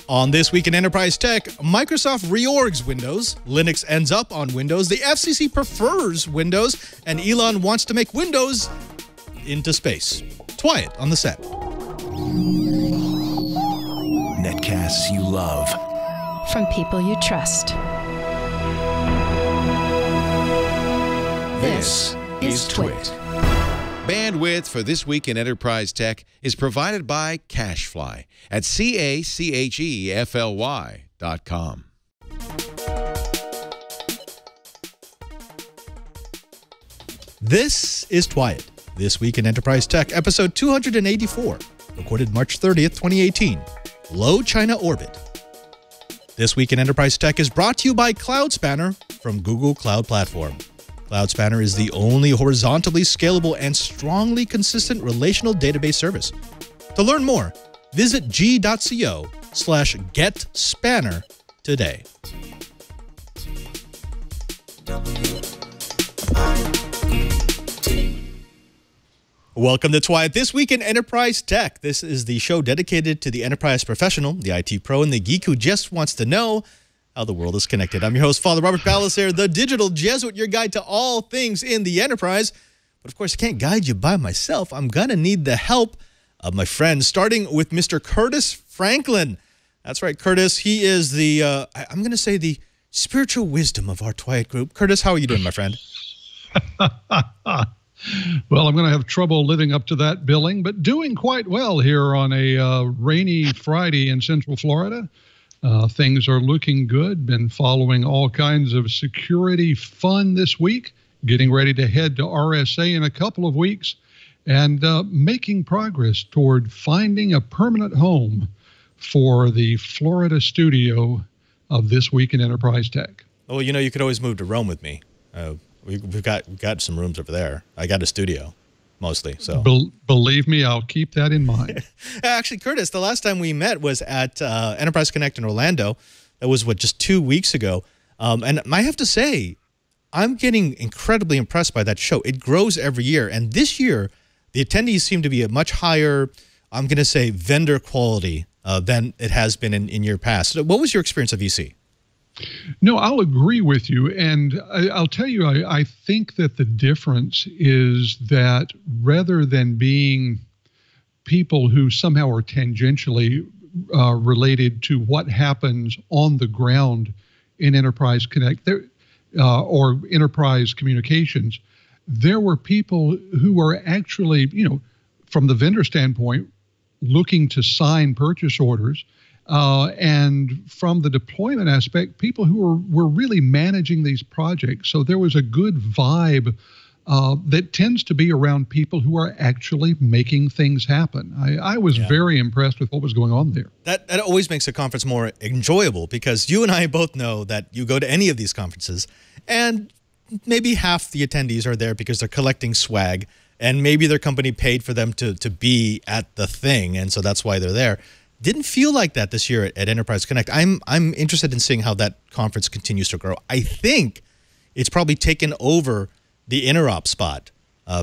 On This Week in Enterprise Tech, Microsoft reorgs Windows, Linux ends up on Windows, the FCC prefers Windows, and Elon wants to make Windows into space. Twyat on the set. Netcasts you love. From people you trust. This is Twit. Bandwidth for This Week in Enterprise Tech is provided by CacheFly at CacheFly.com. This is Twyat. This Week in Enterprise Tech, episode 284, recorded March 30th, 2018. Low China Orbit. This Week in Enterprise Tech is brought to you by Cloud Spanner from Google Cloud Platform. Cloud Spanner is the only horizontally scalable and strongly consistent relational database service. To learn more, visit g.co/getspanner today. Welcome to Twyat. This Week in Enterprise Tech. This is the show dedicated to the enterprise professional, the IT pro, and the geek who just wants to know how the world is connected. I'm your host, Father Robert Ballecer, the digital Jesuit, your guide to all things in the enterprise. But of course, I can't guide you by myself. I'm going to need the help of my friends, starting with Mr. Curtis Franklin. That's right, Curtis. He is the, I'm going to say the spiritual wisdom of our Twyat group. Curtis, how are you doing, my friend? Well, I'm going to have trouble living up to that billing, but doing quite well here on a rainy Friday in Central Florida. Things are looking good. Been following all kinds of security fun this week, getting ready to head to RSA in a couple of weeks, and making progress toward finding a permanent home for the Florida studio of This Week in Enterprise Tech. Well, you know, you could always move to Rome with me. We've got some rooms over there. I got a studio, mostly. So believe me, I'll keep that in mind. Actually, Curtis, the last time we met was at Enterprise Connect in Orlando. That was, just 2 weeks ago. And I have to say, I'm getting incredibly impressed by that show. It grows every year. And this year, the attendees seem to be at much higher, I'm going to say, vendor quality than it has been in year past. So what was your experience of EC? No, I'll agree with you. And I'll tell you, I think that the difference is that rather than being people who somehow are tangentially related to what happens on the ground in Enterprise Connect or Enterprise Communications, there were people who were actually, from the vendor standpoint, looking to sign purchase orders. And from the deployment aspect, people who were really managing these projects. So there was a good vibe that tends to be around people who are actually making things happen. I was very impressed with what was going on there. That always makes a conference more enjoyable, because you and I both know that you go to any of these conferences and maybe half the attendees are there because they're collecting swag, and maybe their company paid for them to be at the thing, and so that's why they're there. Didn't feel like that this year at Enterprise Connect. I'm interested in seeing how that conference continues to grow. I think it's probably taken over the interop spot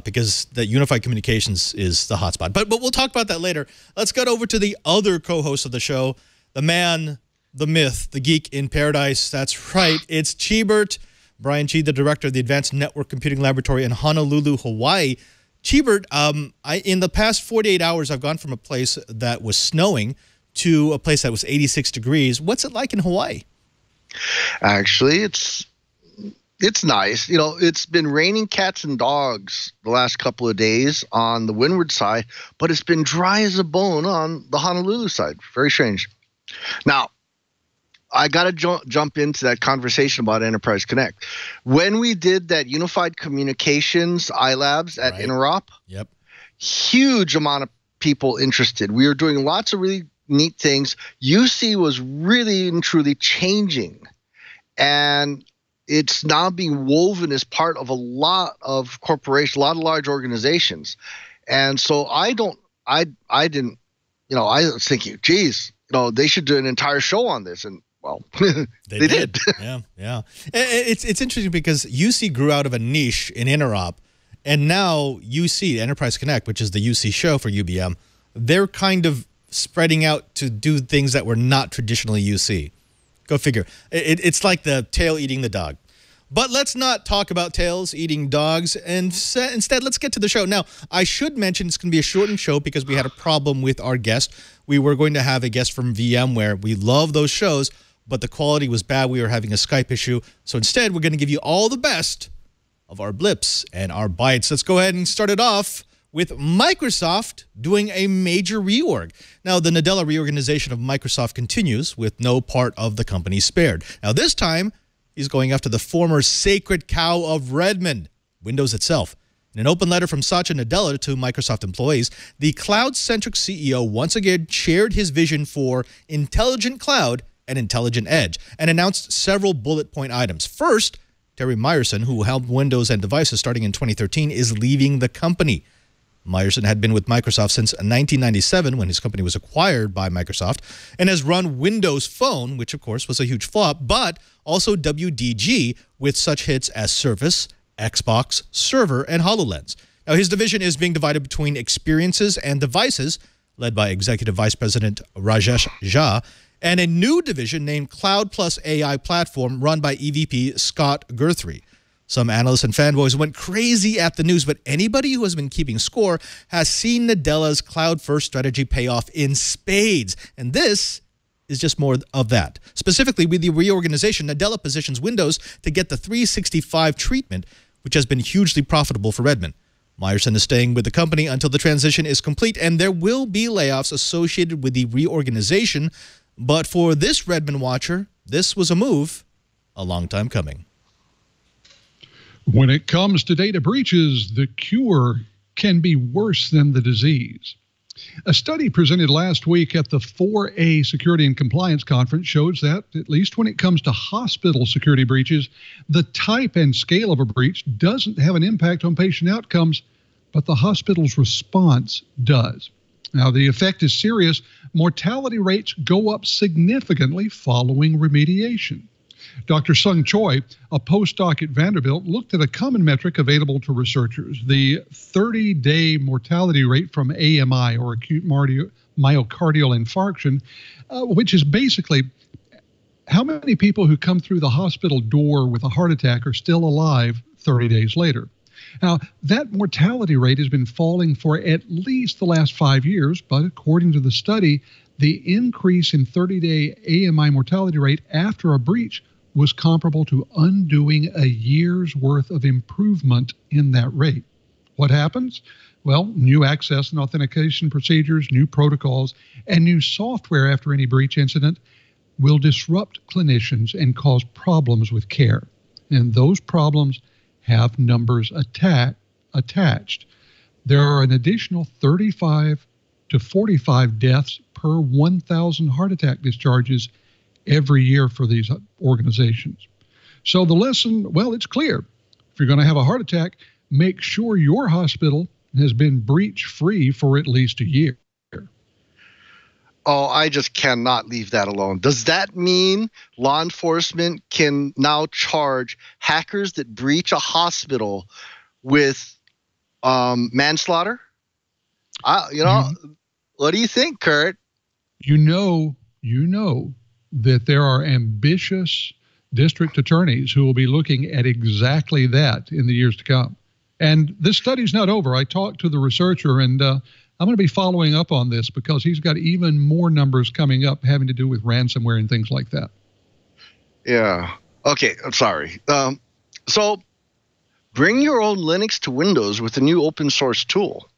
because the unified communications is the hot spot. But we'll talk about that later. Let's get over to the other co-host of the show, the man, the myth, the geek in paradise. That's right. It's Chibert, Brian Chi, the director of the Advanced Network Computing Laboratory in Honolulu, Hawaii. Chibert, in the past 48 hours, I've gone from a place that was snowing to a place that was 86 degrees. What's it like in Hawaii? Actually, it's nice. It's been raining cats and dogs the last couple of days on the windward side, but it's been dry as a bone on the Honolulu side. Very strange. Now, I got to jump into that conversation about Enterprise Connect. When we did that Unified Communications iLabs at Interop, huge amount of people interested. We were doing lots of really neat things. UC was really and truly changing, and it's now being woven as part of a lot of corporations, a lot of large organizations. And so I didn't, I was thinking, geez, they should do an entire show on this. And well, they did. Yeah. It's interesting because UC grew out of a niche in Interop, and now UC, Enterprise Connect, which is the UC show for UBM, they're kind of spreading out to do things that were not traditionally UC. Go figure. It's like the tail eating the dog. But let's not talk about tails eating dogs, and instead let's get to the show. Now, I should mention it's going to be a shortened show because we had a problem with our guest. We were going to have a guest from VMware. We love those shows, but the quality was bad. We were having a Skype issue. So instead, we're going to give you all the best of our blips and our bites. Let's go ahead and start it off with Microsoft doing a major reorg. Now, the Nadella reorganization of Microsoft continues with no part of the company spared. Now, this time, he's going after the former sacred cow of Redmond, Windows itself. In an open letter from Satya Nadella to Microsoft employees, the cloud-centric CEO once again shared his vision for intelligent cloud and intelligent edge and announced several bullet point items. First, Terry Myerson, who held Windows and devices starting in 2013, is leaving the company. Myerson had been with Microsoft since 1997 when his company was acquired by Microsoft and has run Windows Phone, which of course was a huge flop, but also WDG with such hits as Surface, Xbox, Server, and HoloLens. Now his division is being divided between experiences and devices, led by Executive Vice President Rajesh Jha, and a new division named Cloud Plus AI Platform run by EVP Scott Guthrie. Some analysts and fanboys went crazy at the news, but anybody who has been keeping score has seen Nadella's cloud-first strategy pay off in spades. And this is just more of that. Specifically, with the reorganization, Nadella positions Windows to get the 365 treatment, which has been hugely profitable for Redmond. Myerson is staying with the company until the transition is complete, and there will be layoffs associated with the reorganization. But for this Redmond watcher, this was a move a long time coming. When it comes to data breaches, the cure can be worse than the disease. A study presented last week at the 4A Security and Compliance Conference shows that, at least when it comes to hospital security breaches, the type and scale of a breach doesn't have an impact on patient outcomes, but the hospital's response does. Now, the effect is serious. Mortality rates go up significantly following remediation. Dr. Sung Choi, a postdoc at Vanderbilt, looked at a common metric available to researchers, the 30-day mortality rate from AMI, or acute myocardial infarction, which is basically how many people who come through the hospital door with a heart attack are still alive 30 days later. Now, that mortality rate has been falling for at least the last 5 years, but according to the study, the increase in 30-day AMI mortality rate after a breach was comparable to undoing a year's worth of improvement in that rate. What happens? Well, new access and authentication procedures, new protocols, and new software after any breach incident will disrupt clinicians and cause problems with care. And those problems have numbers attached. There are an additional 35 to 45 deaths per 1,000 heart attack discharges every year for these organizations. So the lesson, well, it's clear. If you're going to have a heart attack, make sure your hospital has been breach-free for at least a year. Oh, I just cannot leave that alone. Does that mean law enforcement can now charge hackers that breach a hospital with manslaughter? What do you think, Kurt? You know that there are ambitious district attorneys who will be looking at exactly that in the years to come. And this study's not over. I talked to the researcher, and I'm going to be following up on this because he's got even more numbers coming up having to do with ransomware and things like that. Yeah. Okay, I'm sorry. So bring your own Linux to Windows with a new open source tool.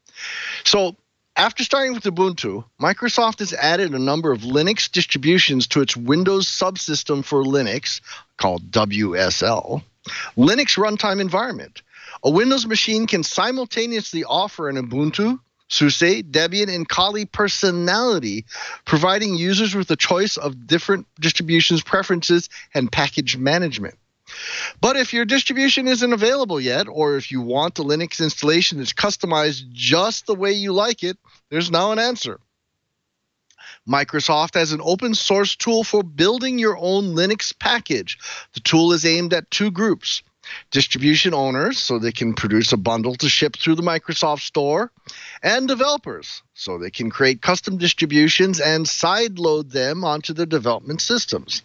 So after starting with Ubuntu, Microsoft has added a number of Linux distributions to its Windows subsystem for Linux, called WSL, Linux Runtime Environment. A Windows machine can simultaneously offer an Ubuntu, SUSE, Debian, and Kali personality, providing users with a choice of different distributions, preferences, and package management. But if your distribution isn't available yet, or if you want a Linux installation that's customized just the way you like it, there's now an answer. Microsoft has an open source tool for building your own Linux package. The tool is aimed at two groups. distribution owners so they can produce a bundle to ship through the Microsoft Store, and developers so they can create custom distributions and sideload them onto their development systems.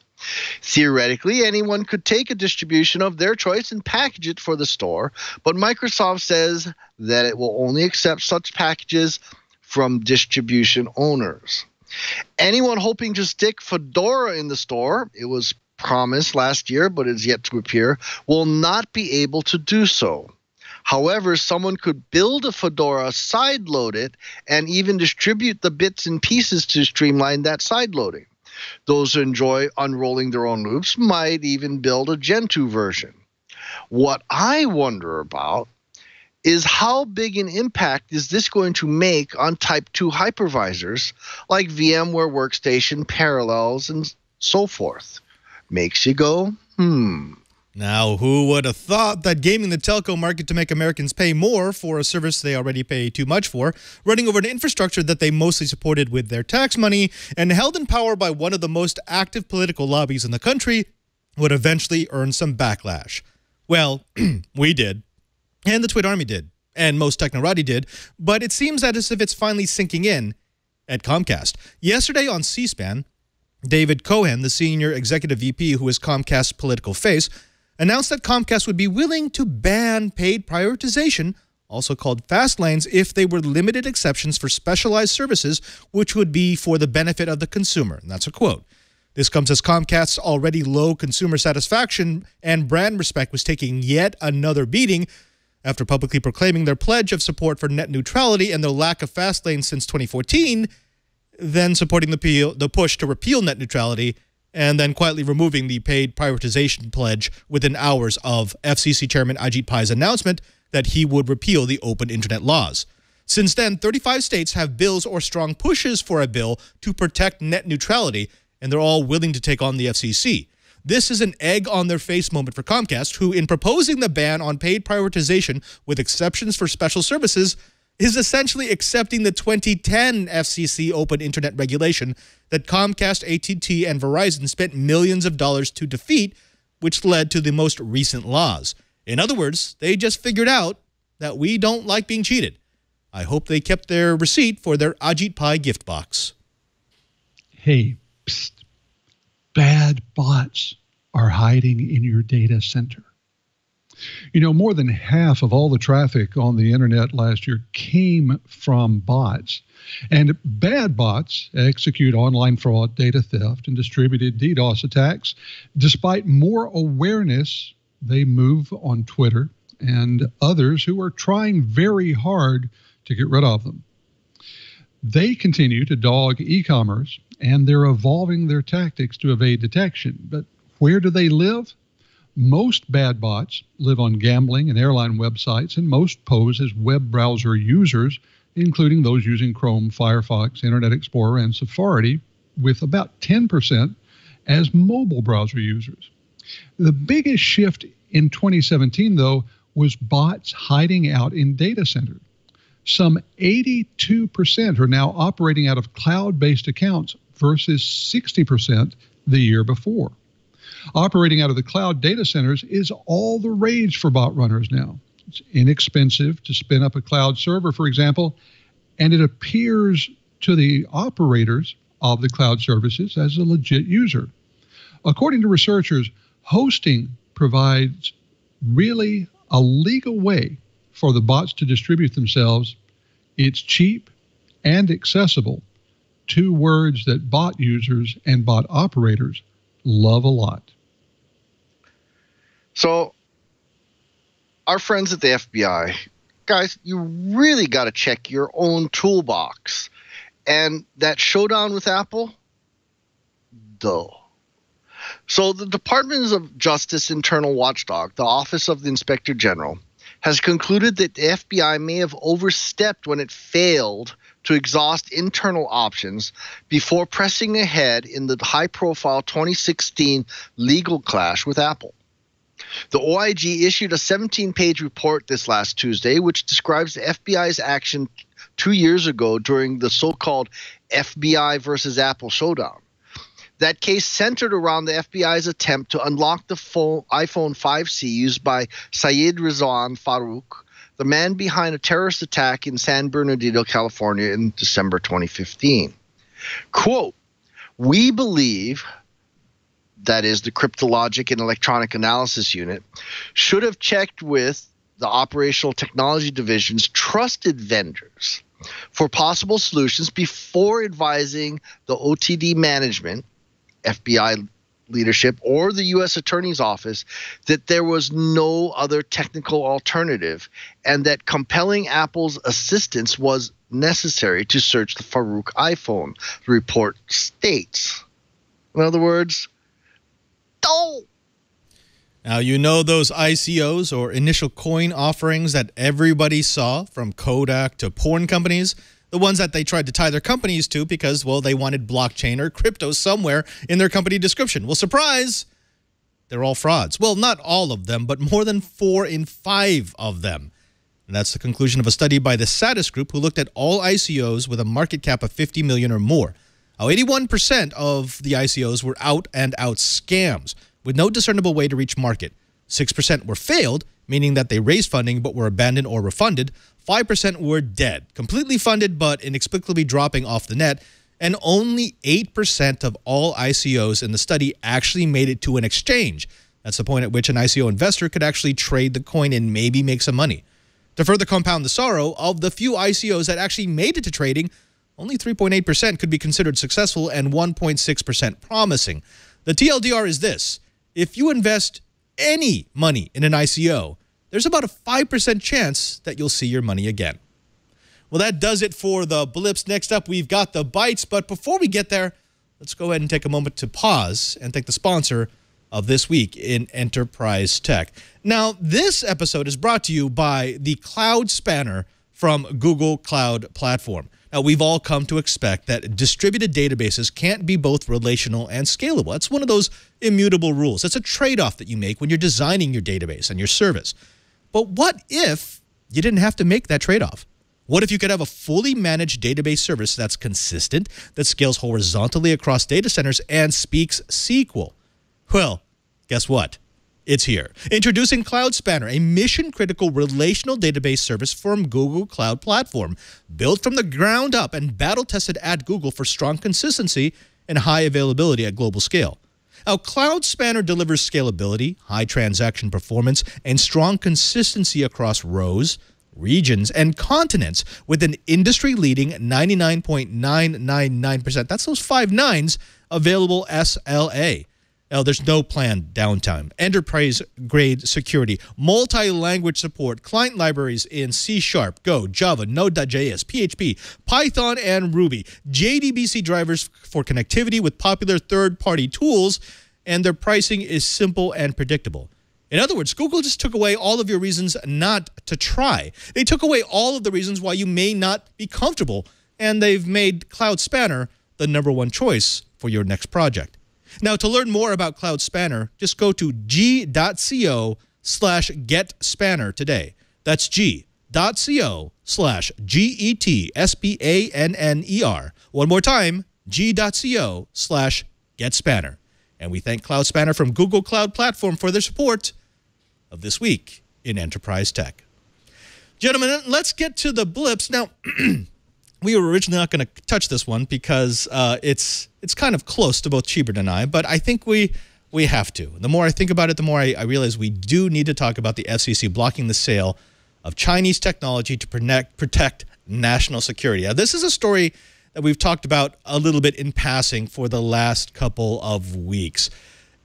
Theoretically, anyone could take a distribution of their choice and package it for the store, but Microsoft says that it will only accept such packages from distribution owners. Anyone hoping to stick Fedora in the store, it was promised last year but is yet to appear, will not be able to do so. However, someone could build a Fedora, sideload it, and even distribute the bits and pieces to streamline that sideloading. Those who enjoy unrolling their own loops might even build a Gentoo version. What I wonder about is how big an impact is this going to make on Type 2 hypervisors like VMware Workstation, Parallels, and so forth. Makes you go, Now, who would have thought that gaming the telco market to make Americans pay more for a service they already pay too much for, running over an infrastructure that they mostly supported with their tax money, and held in power by one of the most active political lobbies in the country, would eventually earn some backlash? Well, we did. And the Twit Army did. And most Technorati did. But it seems as if it's finally sinking in at Comcast. Yesterday on C-SPAN, David Cohen, the senior executive VP who is Comcast's political face, announced that Comcast would be willing to ban paid prioritization, also called fast lanes, if they were limited exceptions for specialized services, which would be for the benefit of the consumer. And that's a quote. This comes as Comcast's already low consumer satisfaction and brand respect was taking yet another beating after publicly proclaiming their pledge of support for net neutrality and their lack of fast lanes since 2014, then supporting the push to repeal net neutrality, and then quietly removing the paid prioritization pledge within hours of FCC Chairman Ajit Pai's announcement that he would repeal the open internet laws. Since then, 35 states have bills or strong pushes for a bill to protect net neutrality, and they're all willing to take on the FCC. This is an egg on their face moment for Comcast, who, in proposing the ban on paid prioritization with exceptions for special services, is essentially accepting the 2010 FCC open internet regulation that Comcast, AT&T, and Verizon spent millions of dollars to defeat, which led to the most recent laws. In other words, they just figured out that we don't like being cheated. I hope they kept their receipt for their Ajit Pai gift box. Hey, psst. Bad bots are hiding in your data center. You know, more than half of all the traffic on the internet last year came from bots. And bad bots execute online fraud, data theft, and distributed DDoS attacks. Despite more awareness, they move on Twitter and others who are trying very hard to get rid of them. They continue to dog e-commerce, and they're evolving their tactics to evade detection. But where do they live? Most bad bots live on gambling and airline websites, and most pose as web browser users, including those using Chrome, Firefox, Internet Explorer, and Safari, with about 10% as mobile browser users. The biggest shift in 2017, though, was bots hiding out in data centers. Some 82% are now operating out of cloud-based accounts versus 60% the year before. Operating out of the cloud data centers is all the rage for bot runners now. It's inexpensive to spin up a cloud server, for example, and it appears to the operators of the cloud services as a legit user. According to researchers, hosting provides really a legal way for the bots to distribute themselves. It's cheap and accessible, two words that bot users and bot operators love a lot. So, our friends at the FBI, guys, you really got to check your own toolbox. And that showdown with Apple, duh. So, the Department of Justice Internal Watchdog, the Office of the Inspector General, has concluded that the FBI may have overstepped when it failed to exhaust internal options before pressing ahead in the high-profile 2016 legal clash with Apple. The OIG issued a 17-page report this last Tuesday, which describes the FBI's action 2 years ago during the so-called FBI versus Apple showdown. That case centered around the FBI's attempt to unlock the iPhone 5C used by Syed Rizwan Farouk, the man behind a terrorist attack in San Bernardino, California in December 2015. Quote, "We believe," that is the Cryptologic and Electronic Analysis Unit, "should have checked with the Operational Technology Division's trusted vendors for possible solutions before advising the OTD management, FBI leadership, or the U.S. Attorney's Office that there was no other technical alternative and that compelling Apple's assistance was necessary to search the Farouk iPhone," the report states. In other words, don't. Now, you know those ICOs, or initial coin offerings, that everybody saw, from Kodak to porn companies? The ones that they tried to tie their companies to because, well, they wanted blockchain or crypto somewhere in their company description. Well, surprise, they're all frauds. Well, not all of them, but more than 4 in 5 of them. And that's the conclusion of a study by the Satis Group, who looked at all ICOs with a market cap of $50 million or more. Now, 81% of the ICOs were out-and-out scams with no discernible way to reach market. 6% were failed, meaning that they raised funding but were abandoned or refunded. 5% were dead, completely funded but inexplicably dropping off the net. And only 8% of all ICOs in the study actually made it to an exchange. That's the point at which an ICO investor could actually trade the coin and maybe make some money. To further compound the sorrow, of the few ICOs that actually made it to trading, only 3.8% could be considered successful and 1.6% promising. The TLDR is this: if you invest any money in an ICO, there's about a 5% chance that you'll see your money again. Well, that does it for the blips. Next up, we've got the bites. But before we get there, let's go ahead and take a moment to pause and thank the sponsor of This Week in Enterprise Tech. Now, this episode is brought to you by the Cloud Spanner from Google Cloud Platform. Now, we've all come to expect that distributed databases can't be both relational and scalable. It's one of those immutable rules. It's a trade-off that you make when you're designing your database and your service. But what if you didn't have to make that trade-off? What if you could have a fully managed database service that's consistent, that scales horizontally across data centers, and speaks SQL? Well, guess what? It's here. Introducing Cloud Spanner, a mission-critical relational database service from Google Cloud Platform, built from the ground up and battle-tested at Google for strong consistency and high availability at global scale. Now, Cloud Spanner delivers scalability, high transaction performance, and strong consistency across rows, regions, and continents with an industry-leading 99.999%, that's those 5 nines, available SLA. Now, there's no planned downtime, enterprise-grade security, multi-language support, client libraries in C#, Go, Java, Node.js, PHP, Python, and Ruby, JDBC drivers for connectivity with popular third-party tools, and their pricing is simple and predictable. In other words, Google just took away all of your reasons not to try. They took away all of the reasons why you may not be comfortable, and they've made Cloud Spanner the #1 choice for your next project. Now, to learn more about Cloud Spanner, just go to g.co/getspanner today. That's g.co/GETSPANNER. One more time, g.co/getspanner. And we thank Cloud Spanner from Google Cloud Platform for their support of This Week in Enterprise Tech. Gentlemen, let's get to the blips. Now, we were originally not going to touch this one because it's kind of close to both Chibert and I, but I think we have to. The more I think about it, the more I realize we do need to talk about the FCC blocking the sale of Chinese technology to protect national security. Now, this is a story that we've talked about a little bit in passing for the last couple of weeks,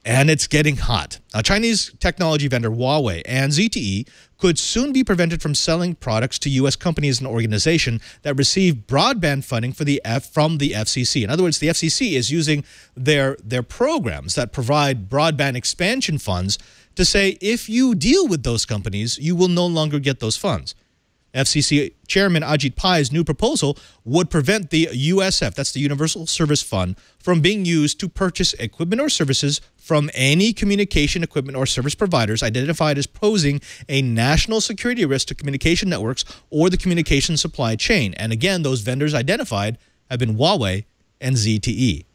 and it's getting hot. Now, Chinese technology vendor Huawei and ZTE could soon be prevented from selling products to U.S. companies and organizations that receive broadband funding from the FCC. In other words, the FCC is using their programs that provide broadband expansion funds to say, if you deal with those companies, you will no longer get those funds. FCC Chairman Ajit Pai's new proposal would prevent the USF, that's the Universal Service Fund, from being used to purchase equipment or services from any communication equipment or service providers identified as posing a national security risk to communication networks or the communication supply chain. And again, those vendors identified have been Huawei and ZTE.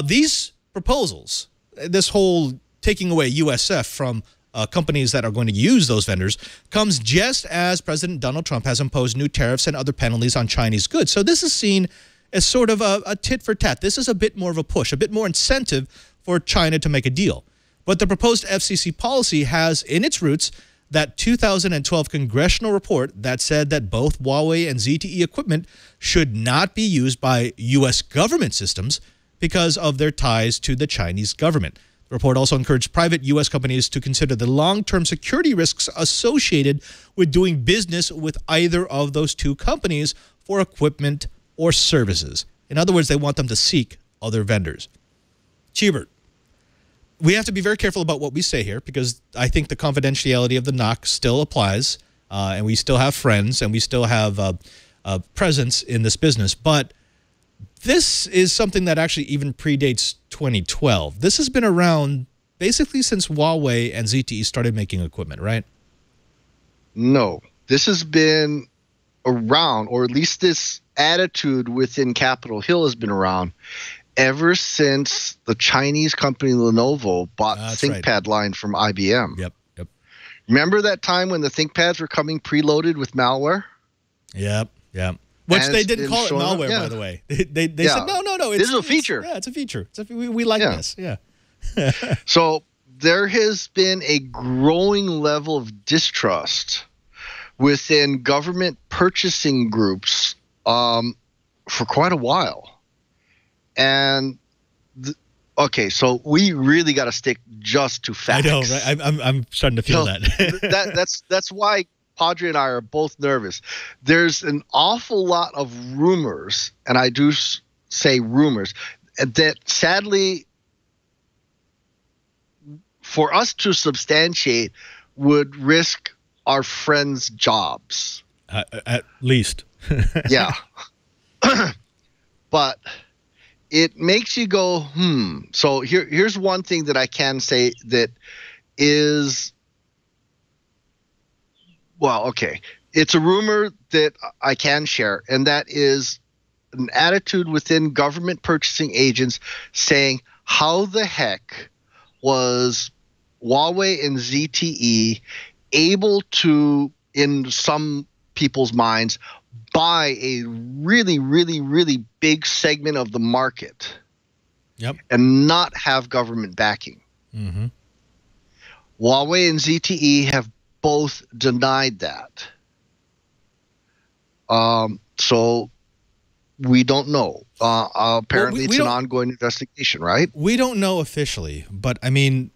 These proposals. This whole taking away USF from companies that are going to use those vendors comes just as President Donald Trump has imposed new tariffs and other penalties on Chinese goods. So this is seen as sort of a tit for tat. This is a bit more of a push, a bit more incentive for China to make a deal. But the proposed FCC policy has in its roots that 2012 congressional report that said that both Huawei and ZTE equipment should not be used by U.S. government systems because of their ties to the Chinese government. The report also encouraged private U.S. companies to consider the long-term security risks associated with doing business with either of those two companies for equipment or services. In other words, they want them to seek other vendors. Chibert, we have to be very careful about what we say here because I think the confidentiality of the knock still applies, and we still have friends and we still have a presence in this business. But this is something that actually even predates 2012. This has been around basically since Huawei and ZTE started making equipment, right? No, this has been around, or at least this attitude within Capitol Hill has been around ever since the Chinese company Lenovo bought the ThinkPad line from IBM. Yep. Remember that time when the ThinkPads were coming preloaded with malware? Yep. Which they didn't call it malware, by the way. They said, no. This is a feature. It's a feature. We like this. Yeah. So there has been a growing level of distrust within government purchasing groups for quite a while. And okay, so we really got to stick just to facts. I know, right? I'm starting to feel that. That's why Padre and I are both nervous. There's an awful lot of rumors, and I do say rumors, that sadly, for us to substantiate, would risk our friends' jobs. At least. Yeah. But it makes you go, So here's one thing that I can say that is, well, okay. It's a rumor that I can share, and that is an attitude within government purchasing agents saying, how the heck was Huawei and ZTE able to, in some people's minds, buy a really, really, really big segment of the market and not have government backing? Mm-hmm. Huawei and ZTE have both denied that. So we don't know. Apparently, it's an ongoing investigation, right? We don't know officially, but I mean,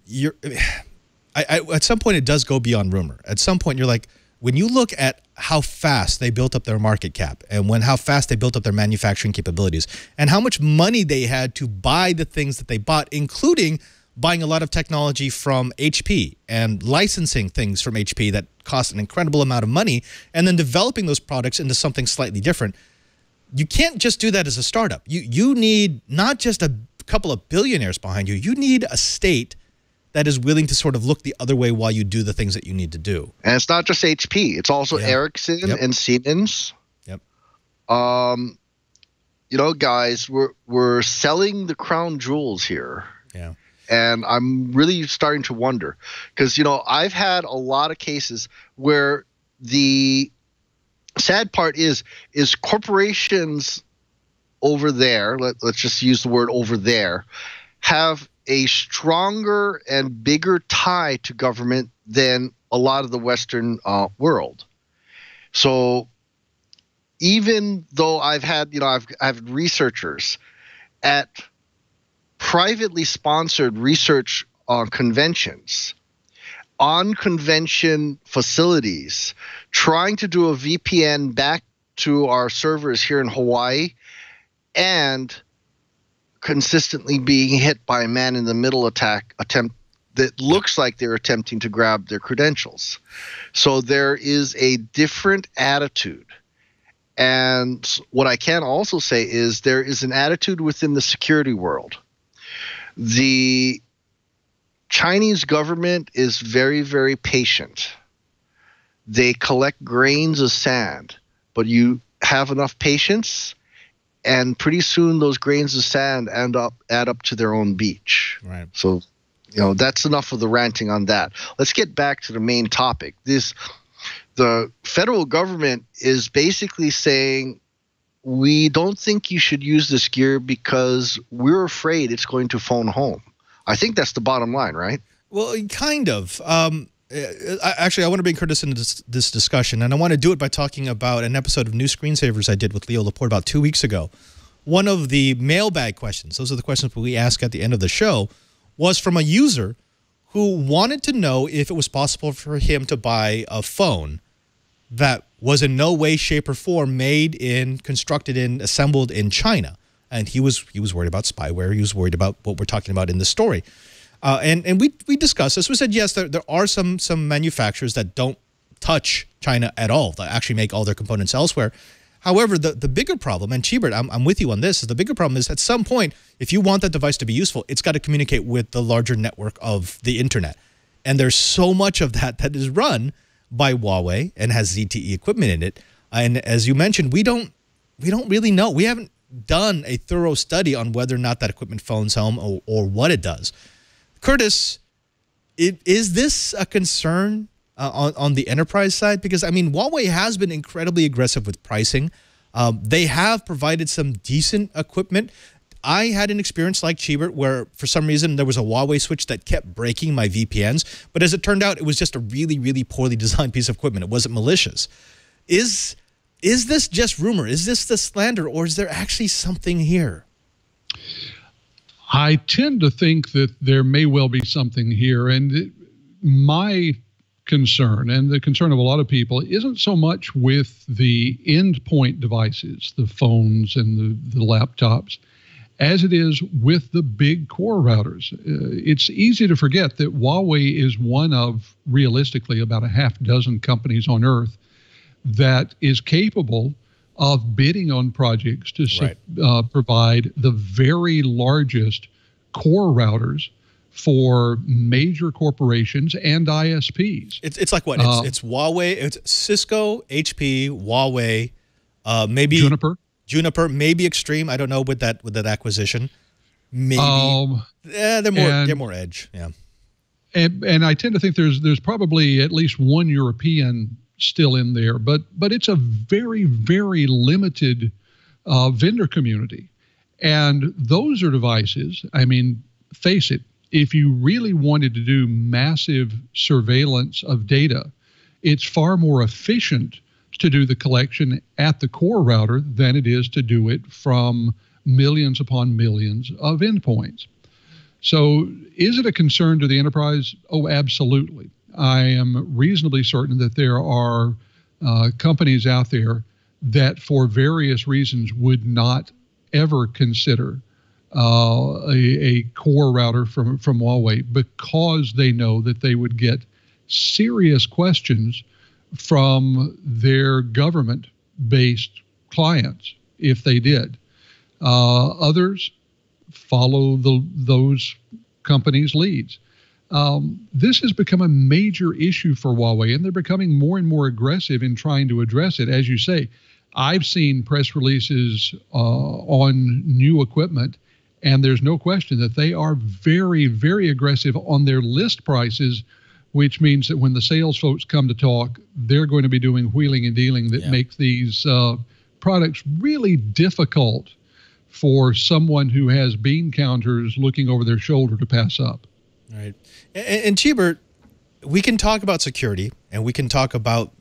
at some point it does go beyond rumor. At some point, you're like, when you look at how fast they built up their market cap and how fast they built up their manufacturing capabilities and how much money they had to buy the things that they bought, including buying a lot of technology from HP and licensing things from HP that cost an incredible amount of money and then developing those products into something slightly different. You can't just do that as a startup. You need not just a couple of billionaires behind you. You need a state that is willing to sort of look the other way while you do the things that you need to do. And it's not just HP. It's also Ericsson and Siemens. Yep. Guys, we're selling the crown jewels here. Yeah. And I'm really starting to wonder because, I've had a lot of cases where the sad part is corporations over there, let's just use the word over there, have a stronger and bigger tie to government than a lot of the Western world. So even though I've had researchers at privately sponsored research conventions, on convention facilities, trying to do a VPN back to our servers here in Hawaii, and consistently being hit by a man-in-the-middle attempt that looks like they're attempting to grab their credentials. So there is a different attitude. And what I can also say is there is an attitude within the security world. The Chinese government is very, very patient. They collect grains of sand, but you have enough patience and pretty soon those grains of sand add up to their own beach. Right. So, that's enough of the ranting on that. Let's get back to the main topic. The federal government is basically saying, we don't think you should use this gear because we're afraid it's going to phone home. I think that's the bottom line, right? Well, kind of. Actually, I want to bring Curtis into this discussion, and I want to do it by talking about an episode of New Screensavers I did with Leo Laporte about 2 weeks ago. One of the mailbag questions, those are the questions we ask at the end of the show, was from a user who wanted to know if it was possible for him to buy a phone that was in no way, shape, or form made in, constructed in, assembled in China. And he was worried about spyware. He was worried about what we're talking about in this story. And we discussed this. We said, yes, there are some manufacturers that don't touch China at all, that actually make all their components elsewhere. However, the bigger problem, and Chibert, I'm with you on this, is the bigger problem is at some point, if you want that device to be useful, it's got to communicate with the larger network of the internet. And there's so much of that is run by Huawei and has ZTE equipment in it. And as you mentioned, we don't really know. We haven't done a thorough study on whether or not that equipment phones home or what it does. Curtis, is this a concern on the enterprise side? Because, I mean, Huawei has been incredibly aggressive with pricing. They have provided some decent equipment. I had an experience like Chibert where, for some reason, there was a Huawei switch that kept breaking my VPNs. But as it turned out, it was just a really, really poorly designed piece of equipment. It wasn't malicious. Is this just rumor? Is this the slander? Or is there actually something here? I tend to think that there may well be something here. And my concern, and the concern of a lot of people, isn't so much with the endpoint devices, the phones and the laptops, as it is with the big core routers. It's easy to forget that Huawei is one of, realistically, about a half dozen companies on Earth that is capable of bidding on projects to provide the very largest core routers for major corporations and ISPs. It's like what? It's Huawei, it's Cisco, HP, Huawei, maybe Juniper, maybe Extreme. I don't know with that acquisition. Maybe they're more edge. Yeah. And I tend to think there's probably at least one European still in there, but it's a very, very limited vendor community. And those are devices, I mean, face it, if you really wanted to do massive surveillance of data, it's far more efficient to do the collection at the core router than it is to do it from millions upon millions of endpoints. So is it a concern to the enterprise? Oh, absolutely. I am reasonably certain that there are companies out there that for various reasons would not ever consider a core router from Huawei because they know that they would get serious questions from their government-based clients if they did. Others follow those companies' leads. This has become a major issue for Huawei, and they're becoming more and more aggressive in trying to address it. As you say, I've seen press releases on new equipment, and there's no question that they are very, very aggressive on their list prices, which means that when the sales folks come to talk, they're going to be doing wheeling and dealing that makes these products really difficult for someone who has bean counters looking over their shoulder to pass up. Right. And Chibert, we can talk about security, and we can talk about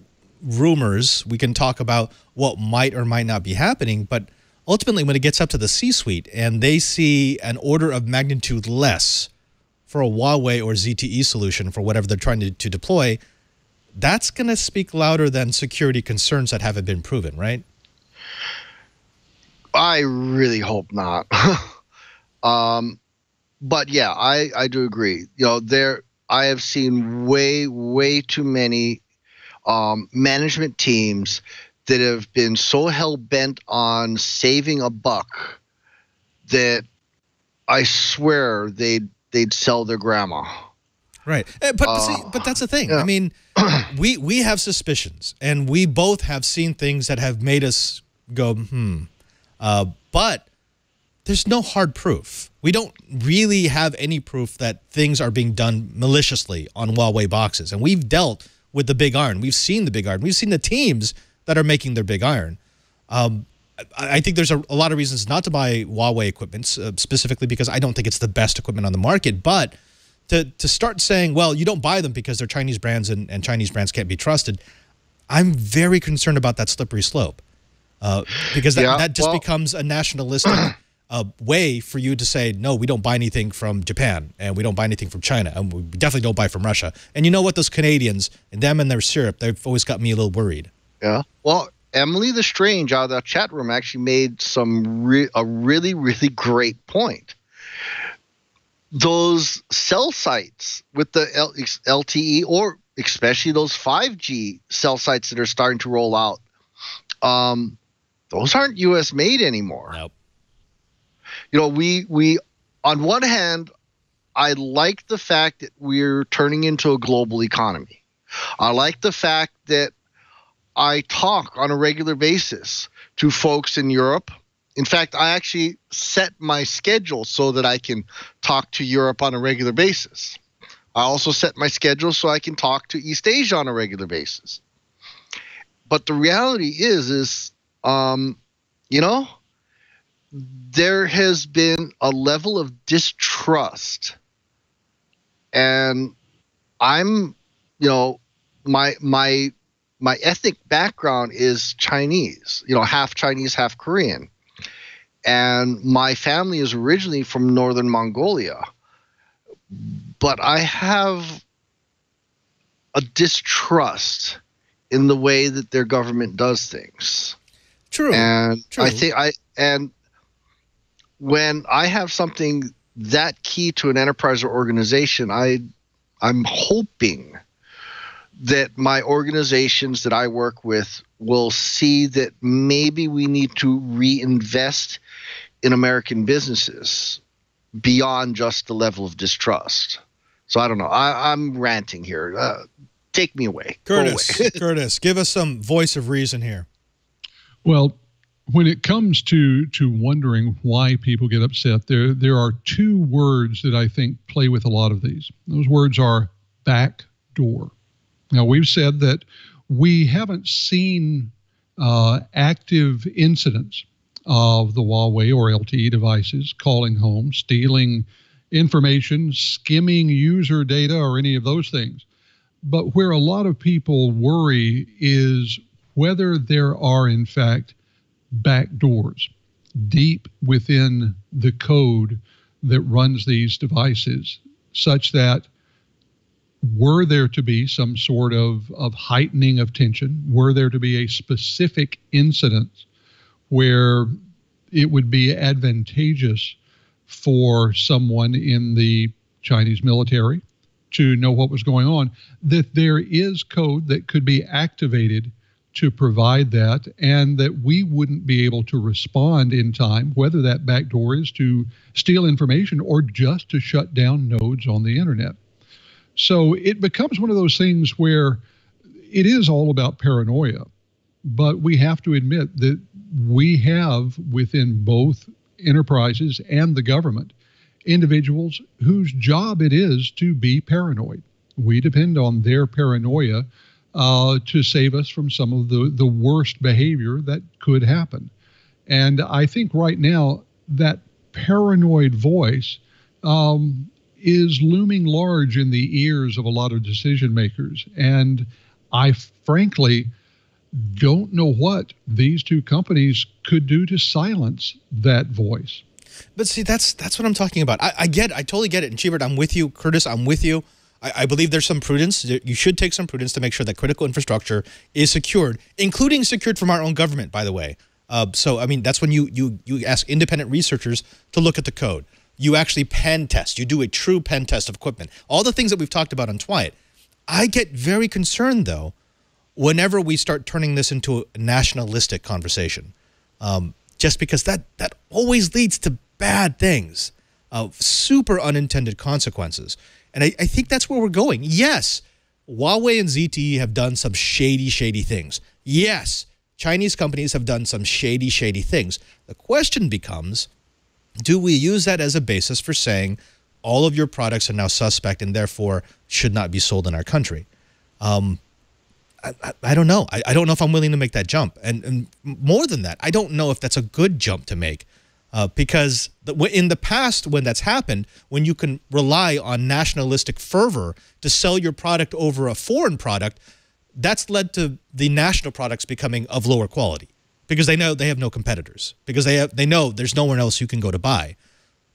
rumors, we can talk about what might or might not be happening, but ultimately when it gets up to the C-suite and they see an order of magnitude less for a Huawei or ZTE solution for whatever they're trying to deploy, that's going to speak louder than security concerns that haven't been proven, right? I really hope not. But yeah, I do agree. I have seen way too many management teams that have been so hell-bent on saving a buck that I swear they'd sell their grandma. Right. But that's the thing. Yeah. I mean, we have suspicions, and we both have seen things that have made us go, but there's no hard proof. We don't really have any proof that things are being done maliciously on Huawei boxes. And we've dealt with the big iron. We've seen the big iron. We've seen the teams that are making their big iron. I think there's a lot of reasons not to buy Huawei equipment, specifically because I don't think it's the best equipment on the market. But to start saying, well, you don't buy them because they're Chinese brands and Chinese brands can't be trusted, I'm very concerned about that slippery slope. Because that just becomes a nationalistic way for you to say, no, we don't buy anything from Japan, and we don't buy anything from China, and we definitely don't buy from Russia. And you know what? Those Canadians, and them and their syrup, they've always got me a little worried. Yeah. Well, Emily the Strange out of the chat room actually made a really, really great point. Those cell sites with the LTE, or especially those 5G cell sites that are starting to roll out, those aren't U.S. made anymore. Nope. You know, we on one hand, I like the fact that we're turning into a global economy. I like the fact that I talk on a regular basis to folks in Europe. In fact, I actually set my schedule so that I can talk to Europe on a regular basis. I also set my schedule so I can talk to East Asia on a regular basis. But the reality is, you know, there has been a level of distrust, and I'm, you know, my ethnic background is Chinese, you know, half Chinese, half Korean, and my family is originally from northern Mongolia, but I have a distrust in the way that their government does things. True. And True. I think when I have something that key to an enterprise or organization, I'm hoping that my organizations that I work with will see that maybe we need to reinvest in American businesses beyond just the level of distrust. So I don't know. I'm ranting here. Take me away. Curtis, Go away. Curtis, give us some voice of reason here. Well, when it comes to wondering why people get upset, there are two words that I think play with a lot of these. Those words are back door. Now, we've said that we haven't seen active incidents of the Huawei or LTE devices calling home, stealing information, skimming user data, or any of those things. But where a lot of people worry is whether there are, in fact, back doors deep within the code that runs these devices, such that were there to be some sort of heightening of tension, were there to be a specific incident where it would be advantageous for someone in the Chinese military to know what was going on, that there is code that could be activated to provide that, and that we wouldn't be able to respond in time, whether that backdoor is to steal information or just to shut down nodes on the internet. So it becomes one of those things where it is all about paranoia, but we have to admit that we have within both enterprises and the government individuals whose job it is to be paranoid. We depend on their paranoia to save us from some of the worst behavior that could happen. And I think right now that paranoid voice is looming large in the ears of a lot of decision makers. And I frankly don't know what these two companies could do to silence that voice. But see, that's what I'm talking about. I totally get it. And Chibert, I'm with you. Curtis, I'm with you. I believe there's some prudence. You should take some prudence to make sure that critical infrastructure is secured, including secured from our own government, by the way. So, I mean, that's when you ask independent researchers to look at the code. You actually pen test. You do a true pen test of equipment. All the things that we've talked about on Twiat. I get very concerned, though, whenever we start turning this into a nationalistic conversation, just because that always leads to bad things, super unintended consequences. And I think that's where we're going. Yes, Huawei and ZTE have done some shady things. Yes, Chinese companies have done some shady things. The question becomes, do we use that as a basis for saying all of your products are now suspect and therefore should not be sold in our country? I don't know. I don't know if I'm willing to make that jump. And more than that, I don't know if that's a good jump to make. Because in the past, when that's happened, when you can rely on nationalistic fervor to sell your product over a foreign product, that's led to the national products becoming of lower quality because they know they have no competitors, because they know there's nowhere else you can go to buy.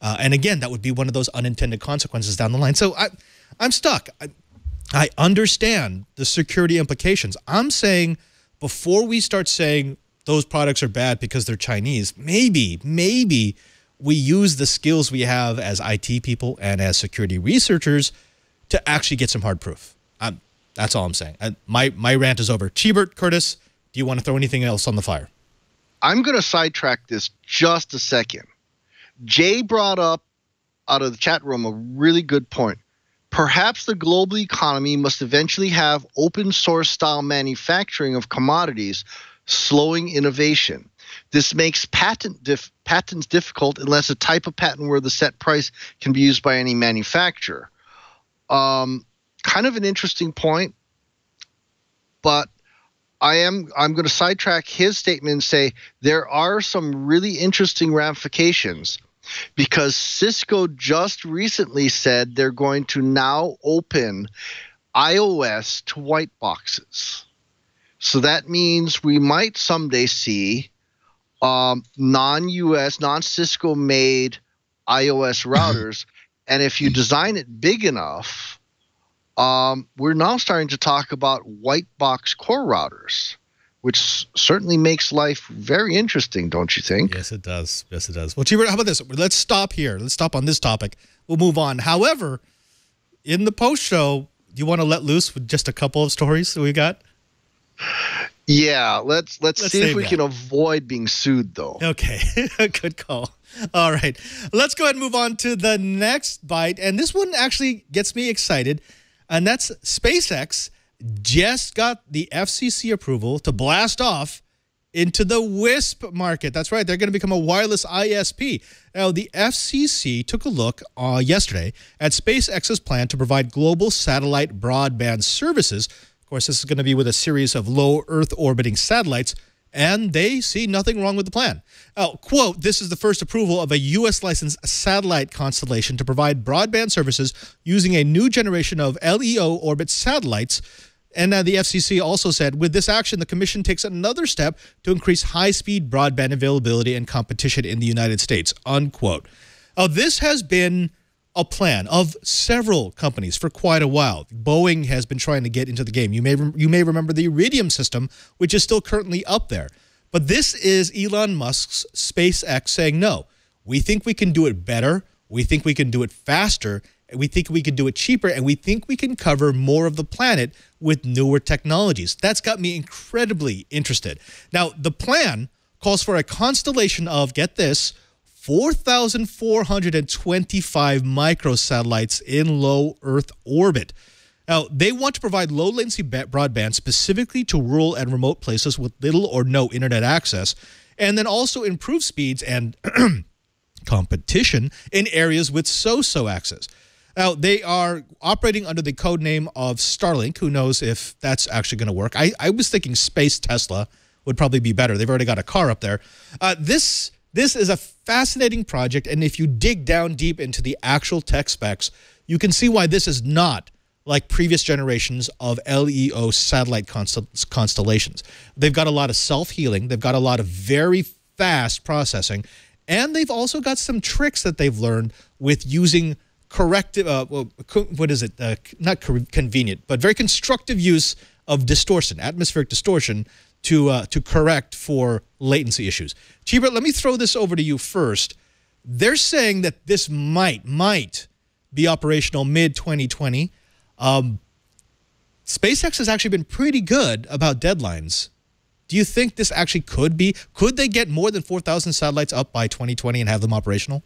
And again, that would be one of those unintended consequences down the line. So I'm stuck. I understand the security implications. I'm saying before we start saying those products are bad because they're Chinese, maybe we use the skills we have as IT people and as security researchers to actually get some hard proof. That's all I'm saying. My rant is over. Cheebert, Curtis, do you want to throw anything else on the fire? I'm going to sidetrack this just a second. Jay brought up out of the chat room a really good point. Perhaps the global economy must eventually have open source style manufacturing of commodities, slowing innovation. This makes patents difficult unless a type of patent where the set price can be used by any manufacturer. Kind of an interesting point, but I'm going to sidetrack his statement and say there are some really interesting ramifications, because Cisco just recently said they're going to now open iOS to white boxes. So that means we might someday see non-US, non-Cisco made iOS routers. And if you design it big enough, we're now starting to talk about white box core routers, which certainly makes life very interesting, don't you think? Yes, it does. Yes, it does. Well, Cheebert, how about this? Let's stop here. Let's stop on this topic. We'll move on. However, in the post-show, do you want to let loose with just a couple of stories that we got? Yeah, let's see if we can avoid being sued, though. Okay, good call. All right, let's go ahead and move on to the next bite. And this one actually gets me excited, and that's SpaceX just got the FCC approval to blast off into the WISP market. That's right, they're going to become a wireless ISP. Now, the FCC took a look yesterday at SpaceX's plan to provide global satellite broadband services. Of course, this is going to be with a series of low Earth orbiting satellites, and they see nothing wrong with the plan. Quote, this is the first approval of a U.S. licensed satellite constellation to provide broadband services using a new generation of LEO orbit satellites. And the FCC also said, with this action, the Commission takes another step to increase high-speed broadband availability and competition in the United States, unquote. This has been a plan of several companies for quite a while. Boeing has been trying to get into the game. You may remember the Iridium system, which is still currently up there. But this is Elon Musk's SpaceX saying, no, we think we can do it better. We think we can do it faster. We think we can do it cheaper. And we think we can cover more of the planet with newer technologies. That's got me incredibly interested. Now, the plan calls for a constellation of, get this, 4,425 microsatellites in low Earth orbit. Now, they want to provide low-latency broadband specifically to rural and remote places with little or no internet access, and then also improve speeds and competition in areas with so-so access. Now, they are operating under the code name of Starlink. Who knows if that's actually going to work? I was thinking Space Tesla would probably be better. They've already got a car up there. This is a fascinating project, and if you dig down deep into the actual tech specs, you can see why this is not like previous generations of LEO satellite constellations. They've got a lot of self-healing. They've got a lot of very fast processing, and they've also got some tricks that they've learned with using corrective, not convenient, but very constructive use of distortion, atmospheric distortion, to correct for latency issues. Cheebert, let me throw this over to you first. They're saying that this might be operational mid-2020. SpaceX has actually been pretty good about deadlines. Do you think this actually could they get more than 4,000 satellites up by 2020 and have them operational?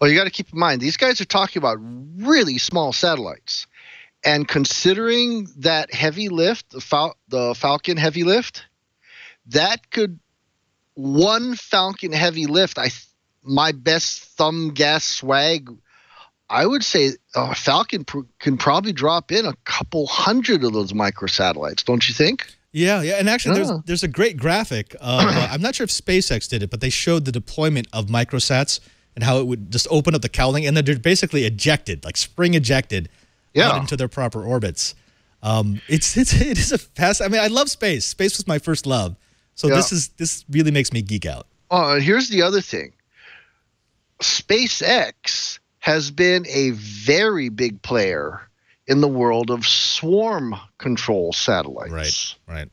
Well, you got to keep in mind, these guys are talking about really small satellites. And considering that heavy lift, the Falcon heavy lift, that could, one Falcon Heavy lift, my best thumb gas swag, I would say Falcon can probably drop in a couple hundred of those microsatellites, don't you think? Yeah, and actually there's a great graphic. I'm not sure if SpaceX did it, but they showed the deployment of microsats and how it would just open up the cowling, and then they're basically ejected, like spring ejected, out into their proper orbits. It is a fast. I mean, I love space. Space was my first love, so this really makes me geek out. Here's the other thing. SpaceX has been a very big player in the world of swarm control satellites. Right.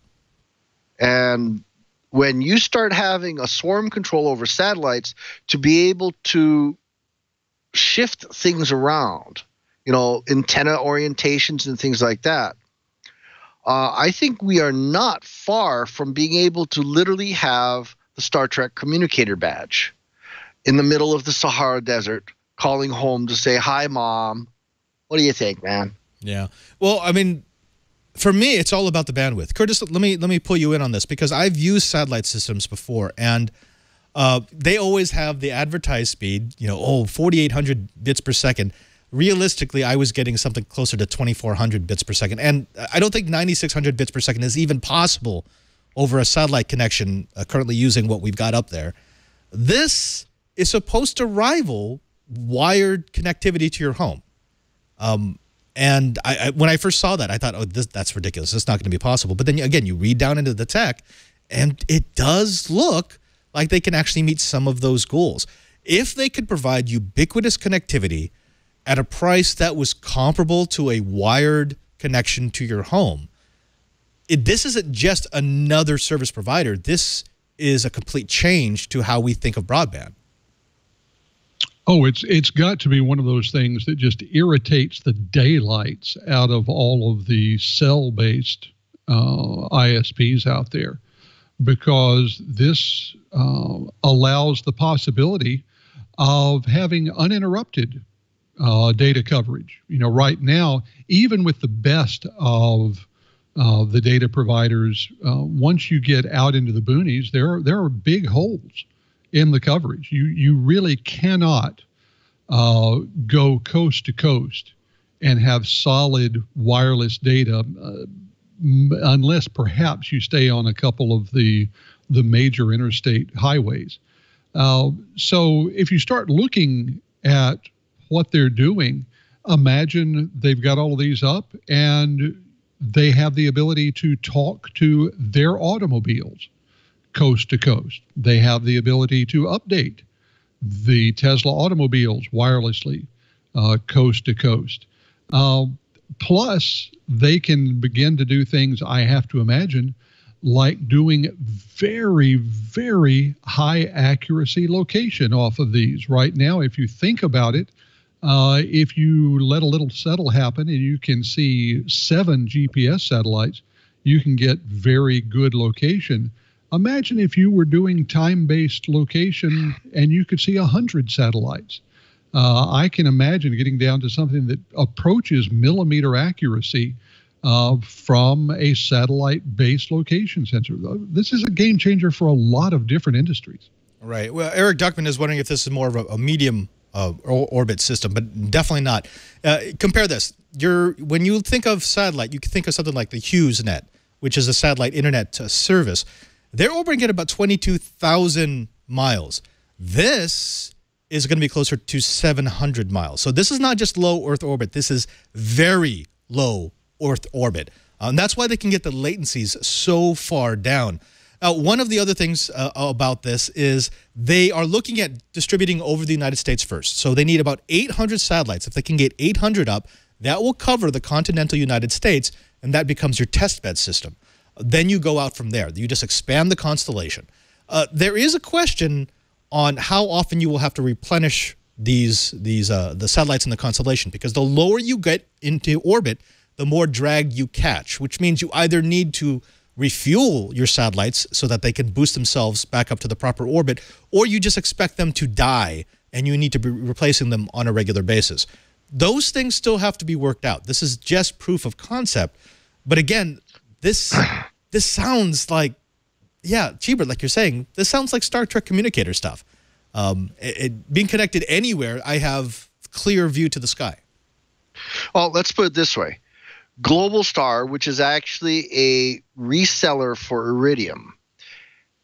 And when you start having a swarm control over satellites to be able to shift things around, antenna orientations and things like that, I think we are not far from being able to literally have the Star Trek communicator badge in the middle of the Sahara Desert calling home to say, "Hi, Mom. What do you think, man?" Yeah. Well, I mean, for me, it's all about the bandwidth. Curtis, let me pull you in on this because I've used satellite systems before, and they always have the advertised speed, 4,800 bits per second. Realistically, I was getting something closer to 2,400 bits per second, and I don't think 9,600 bits per second is even possible over a satellite connection currently using what we've got up there. This is supposed to rival wired connectivity to your home. And when I first saw that, I thought, that's ridiculous. It's not going to be possible. But then, again, you read down into the tech, and it does look like they can actually meet some of those goals. If they could provide ubiquitous connectivity at a price that was comparable to a wired connection to your home, this isn't just another service provider. This is a complete change to how we think of broadband. Oh, it's got to be one of those things that just irritates the daylights out of all of the cell-based ISPs out there, because this allows the possibility of having uninterrupted data coverage. Right now, even with the best of the data providers, once you get out into the boonies, there are big holes in the coverage. You really cannot go coast to coast and have solid wireless data unless perhaps you stay on a couple of the major interstate highways. So if you start looking at what they're doing, imagine they've got all of these up and they have the ability to talk to their automobiles coast to coast. They have the ability to update the Tesla automobiles wirelessly coast to coast. Plus, they can begin to do things, I have to imagine, like doing very, very high accuracy location off of these. Right now, if you think about it, if you let a little settle happen and you can see 7 GPS satellites, you can get very good location. Imagine if you were doing time-based location and you could see 100 satellites. I can imagine getting down to something that approaches millimeter accuracy from a satellite-based location sensor. This is a game changer for a lot of different industries. Right. Well, Eric Duckman is wondering if this is more of a medium orbit system, but definitely not. Compare this. When you think of satellite, you can think of something like the HughesNet, which is a satellite internet service. They're orbiting at about 22,000 miles. This is going to be closer to 700 miles. So this is not just low Earth orbit. This is very low Earth orbit. And that's why they can get the latencies so far down. One of the other things about this is they are looking at distributing over the United States first. So they need about 800 satellites. If they can get 800 up, that will cover the continental United States, and that becomes your test bed system. Then you go out from there. You just expand the constellation. There is a question on how often you will have to replenish the satellites in the constellation, because the lower you get into orbit, the more drag you catch, which means you either need to refuel your satellites so that they can boost themselves back up to the proper orbit, or you just expect them to die and you need to be replacing them on a regular basis. Those things still have to be worked out. This is just proof of concept. But again, this sounds like yeah, cheaper, like you're saying, this sounds like Star Trek communicator stuff. Being connected anywhere, I have clear view to the sky. Well, let's put it this way. Global Star, which is actually a reseller for Iridium,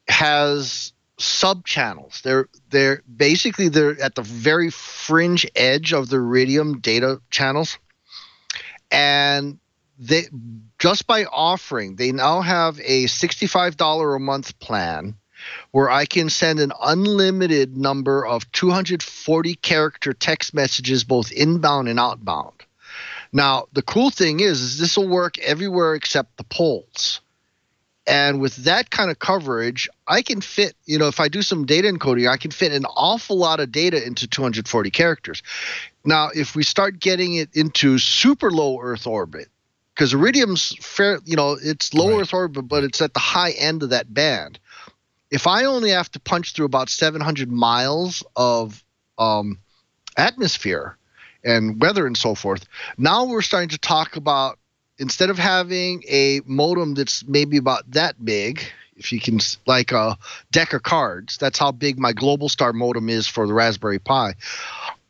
has sub-channels. They're at the very fringe edge of the Iridium data channels. And they just by offering, they now have a $65 a month plan where I can send an unlimited number of 240 character text messages both inbound and outbound. Now, the cool thing is this will work everywhere except the poles. And with that kind of coverage, I can fit, if I do some data encoding, I can fit an awful lot of data into 240 characters. Now, if we start getting it into super low Earth orbit, because Iridium's fair, it's low Earth orbit, but it's at the high end of that band. If I only have to punch through about 700 miles of atmosphere and weather and so forth, now we're starting to talk about, instead of having a modem that's maybe about that big, if you can, like a deck of cards, that's how big my Global Star modem is for the Raspberry Pi.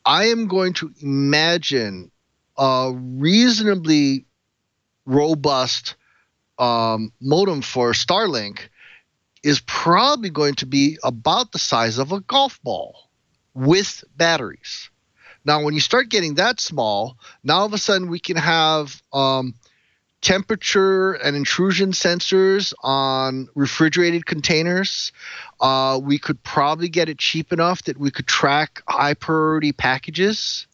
I am going to imagine a reasonably robust modem for Starlink is probably going to be about the size of a golf ball with batteries. Now, when you start getting that small, now all of a sudden we can have temperature and intrusion sensors on refrigerated containers. We could probably get it cheap enough that we could track high priority packages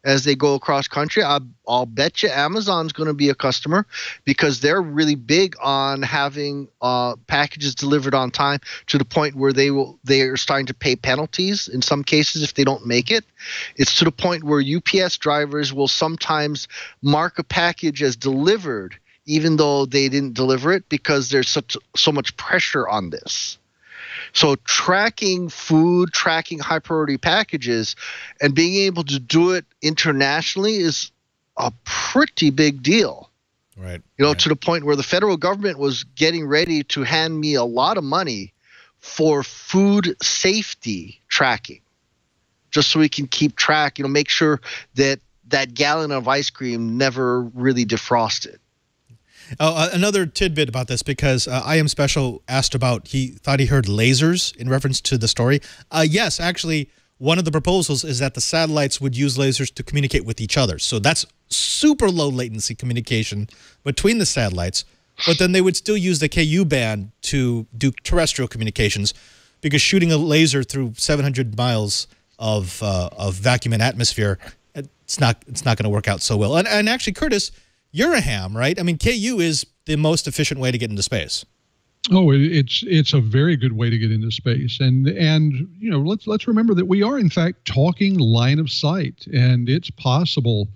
as they go across country. I'll bet you Amazon's going to be a customer because they're really big on having packages delivered on time to the point where they are starting to pay penalties in some cases if they don't make it. It's to the point where UPS drivers will sometimes mark a package as delivered even though they didn't deliver it because there's so much pressure on this. So tracking food, tracking high priority packages, and being able to do it internationally is a pretty big deal. Right. To the point where the federal government was getting ready to hand me a lot of money for food safety tracking, just so we can keep track, make sure that that gallon of ice cream never really defrosted. Another tidbit about this, because I Am Special asked about, he thought he heard lasers in reference to the story. Yes, actually, one of the proposals is that the satellites would use lasers to communicate with each other. So that's super low latency communication between the satellites, but then they would still use the KU band to do terrestrial communications, because shooting a laser through 700 miles of vacuum and atmosphere, it's not going to work out so well. And actually, Curtis, you're a ham, right? I mean, KU is the most efficient way to get into space. Oh, it's a very good way to get into space, and let's remember that we are in fact talking line of sight, and it's possible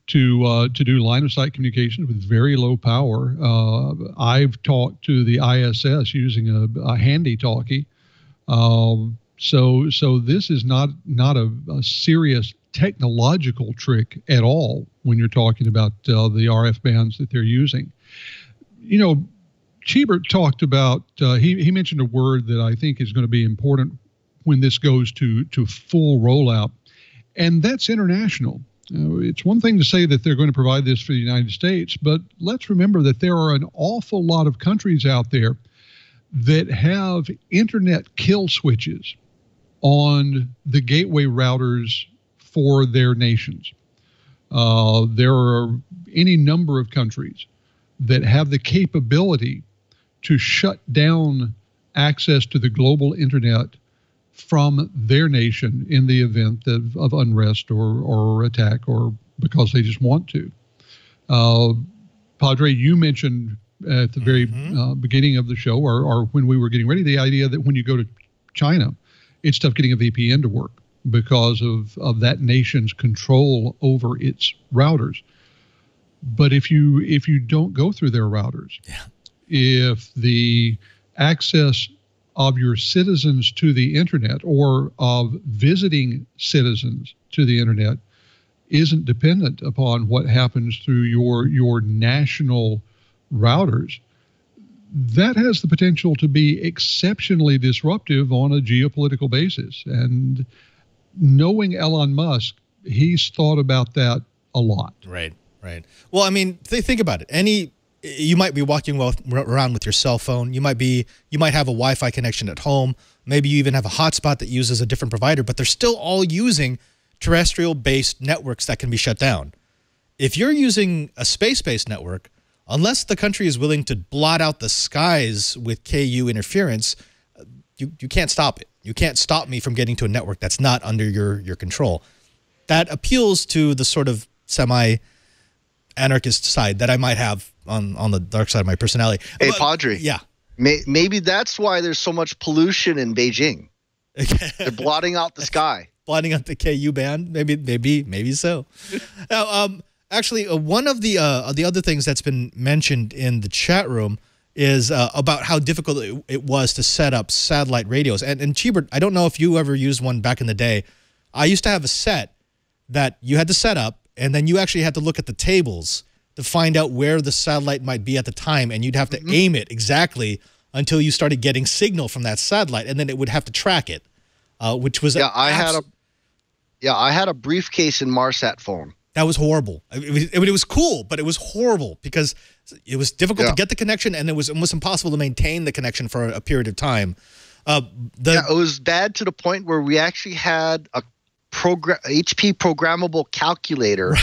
to do line of sight communications with very low power. I've talked to the ISS using a handy talkie, so this is not a serious technological trick at all when you're talking about the RF bands that they're using. Cheebert talked about, he mentioned a word that I think is going to be important when this goes to full rollout, and that's international. It's one thing to say that they're going to provide this for the United States, but let's remember that there are an awful lot of countries out there that have internet kill switches on the gateway routers for their nations. There are any number of countries that have the capability to shut down access to the global internet from their nation in the event of unrest or attack, or because they just want to. Padre, you mentioned at the very beginning of the show, or when we were getting ready, the idea that when you go to China, it's tough getting a VPN to work because of that nation's control over its routers. But if you don't go through their routers, if the access of your citizens to the internet or of visiting citizens to the internet isn't dependent upon what happens through your national routers, that has the potential to be exceptionally disruptive on a geopolitical basis. And knowing Elon Musk, he's thought about that a lot. Right. Well, I mean, think about it. You might be walking around with your cell phone. You might have a Wi-Fi connection at home. Maybe you even have a hotspot that uses a different provider, but they're still all using terrestrial-based networks that can be shut down. If you're using a space-based network, unless the country is willing to blot out the skies with KU interference, you can't stop it. You can't stop me from getting to a network that's not under your control. That appeals to the sort of semi-anarchist side that I might have on the dark side of my personality. Hey, Padre. Yeah. Maybe that's why there's so much pollution in Beijing. They're blotting out the sky. Blotting out the KU band? Maybe so. Now, actually, one of the other things that's been mentioned in the chat room is about how difficult it was to set up satellite radios. And Cheebert, I don't know if you ever used one back in the day. I used to have a set that you had to set up, and then you actually had to look at the tables to find out where the satellite might be at the time, and you'd have to aim it exactly until you started getting signal from that satellite, and then it would have to track it, which was I had a briefcase in Marsat phone. That was horrible. It was cool, but it was horrible because it was difficult to get the connection, and it was almost impossible to maintain the connection for a period of time. It was bad to the point where we actually had a HP programmable calculator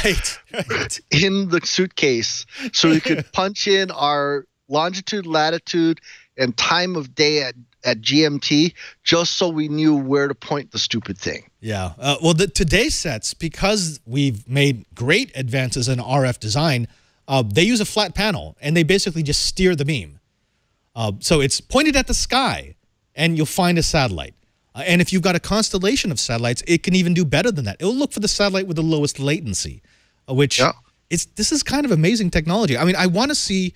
in the suitcase, so we could punch in our longitude, latitude, and time of day at GMT, just so we knew where to point the stupid thing. Yeah. Well, today's sets, because we've made great advances in RF design, they use a flat panel, and they basically just steer the beam. So it's pointed at the sky, and you'll find a satellite. And if you've got a constellation of satellites, it can even do better than that. It'll look for the satellite with the lowest latency, which this is kind of amazing technology. I mean, I want to see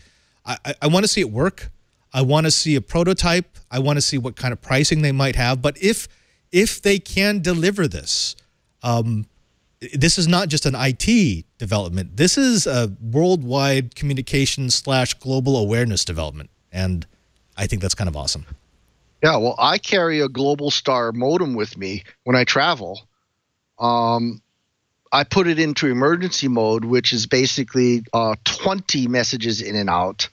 it work. I want to see a prototype. I want to see what kind of pricing they might have. But if they can deliver this, this is not just an IT development. This is a worldwide communication / global awareness development. And I think that's kind of awesome. Yeah, well, I carry a Global Star modem with me when I travel. I put it into emergency mode, which is basically 20 messages in and out.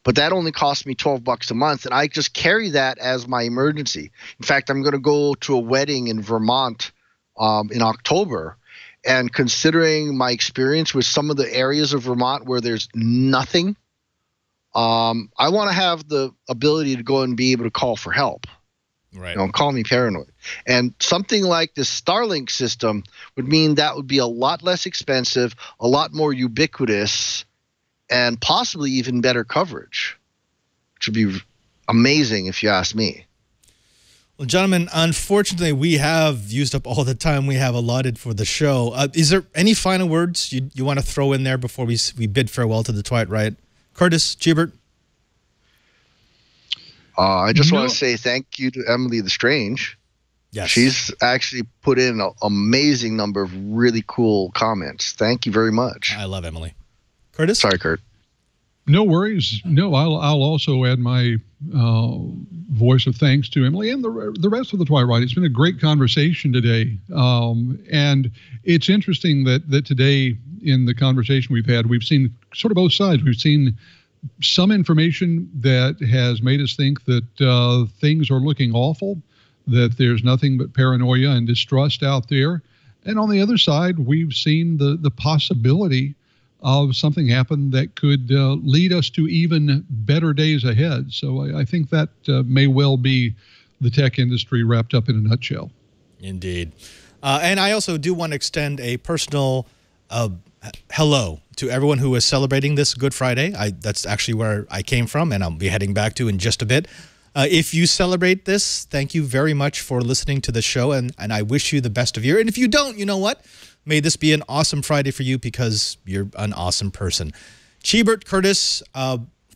But that only cost me $12 a month, and I just carry that as my emergency. In fact, I'm going to go to a wedding in Vermont in October, and considering my experience with some of the areas of Vermont where there's nothing, I want to have the ability to go and be able to call for help. Right. Call me paranoid. And something like this Starlink system would mean that would be a lot less expensive, a lot more ubiquitous, and possibly even better coverage, which would be amazing if you ask me. Well, gentlemen, unfortunately, we have used up all the time we have allotted for the show. Is there any final words you want to throw in there before we bid farewell to the Twilight Riot? Curtis, Cheebert? I just want to say thank you to Emily the Strange. Yes. She's actually put in an amazing number of really cool comments. Thank you very much. I love Emily. Curtis? Sorry, Kurt. No worries. No, I'll also add my voice of thanks to Emily and the rest of the Twilight. It's been a great conversation today. And it's interesting that today in the conversation we've had, we've seen sort of both sides. We've seen some information that has made us think that things are looking awful, that there's nothing but paranoia and distrust out there. And on the other side, we've seen the possibility of something happen that could lead us to even better days ahead. So I think that may well be the tech industry wrapped up in a nutshell. Indeed. And I also do want to extend a personal hello to everyone who is celebrating this Good Friday. That's actually where I came from, and I'll be heading back to in just a bit. If you celebrate this, thank you very much for listening to the show, and I wish you the best of year. And if you don't, you know what? May this be an awesome Friday for you because you're an awesome person. Cheebert, Curtis,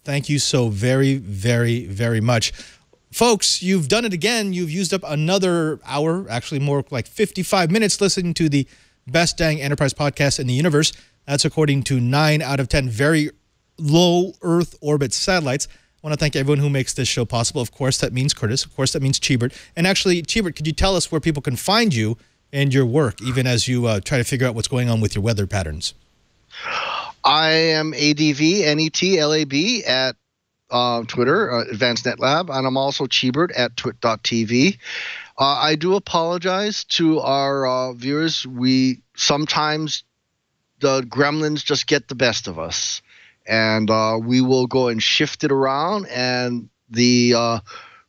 thank you so very, very, very much. Folks, you've done it again. You've used up another hour, actually more like 55 minutes listening to the best dang enterprise podcast in the universe. That's according to 9 out of 10 very low Earth orbit satellites. I want to thank everyone who makes this show possible. Of course, that means Curtis. Of course, that means Cheebert. And actually, Cheebert, could you tell us where people can find you and your work, even as you try to figure out what's going on with your weather patterns? I am ADVNETLAB at Twitter, Advanced Net Lab, and I'm also Cheebert at twit.tv. I do apologize to our viewers. Sometimes the gremlins just get the best of us, and we will go and shift it around, and the